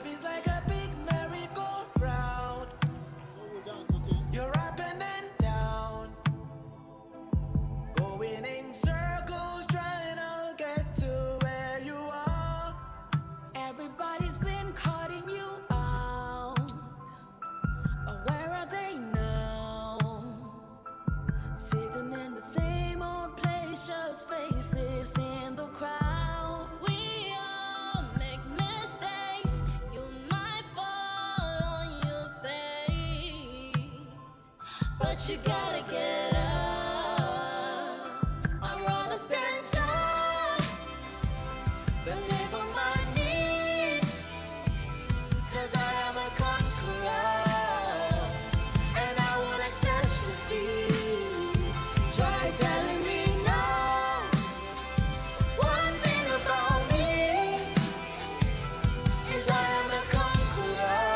Life is like a big merry-go-round. You're up and down, going in circles, trying to get to where you are. Everybody's been cutting you out, but where are they now? Sitting in the same old place, just faces in the crowd. We all make mistakes, you might fall on your face, but you gotta get up. I'd rather stand tall than live on my knees, 'cause I am a conqueror, and I wanna set you free. Try telling me no. One thing about me is I am a conqueror.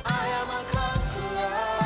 I am a conqueror.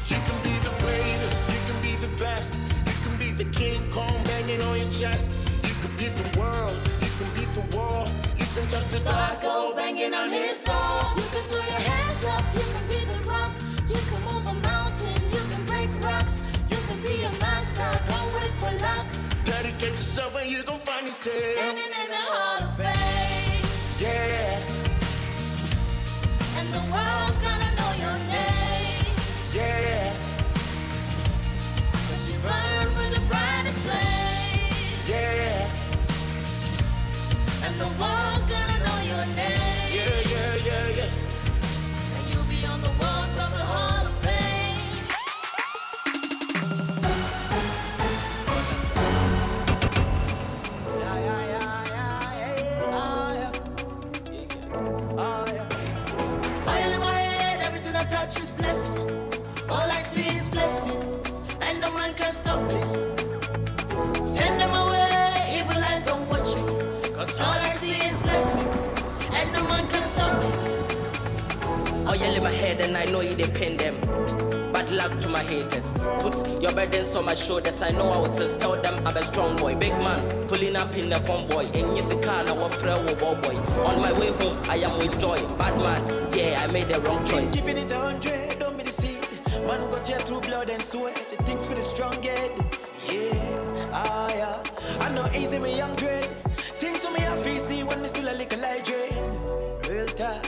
You can be the greatest, you can be the best. You can be the King Kong banging on your chest. You can beat the world, you can beat the war. You can touch the God go banging on his door. You can throw your hands up, you can be the rock. You can move a mountain, you can break rocks. You can be a master, don't wait for luck. Dedicate yourself and you gon' find yourself. Standing in the Hall of Fame, Yeah, and the world's gonna know your name. yeah, 'Cause you burn with the brightest flame, yeah, and the world's gonna know your name. yeah, yeah, yeah, yeah. And you'll be on the walls of the Hall of Fame. Oil in my head, everything I touch is blessed. All I see is blessings, and no man can stop this. Send them away, evil eyes don't watch me. 'Cause all I see is blessings, and no man can stop this. Oil in my head and I know you depend them. Bad luck to my haters. Put your burdens on my shoulders. I know I would just tell them I'm a strong boy. Big man, pulling up in the convoy. In yes, car now a frail boy. On my way home, I am with joy. Bad man, yeah, I made the wrong choice. Keeping it 100, don't be deceived. Man who got here through blood and sweat. It thinks for the strong head. Yeah, yeah. I know easy, me young dread. Things for me I feel see when me still a little light dread. Real talk.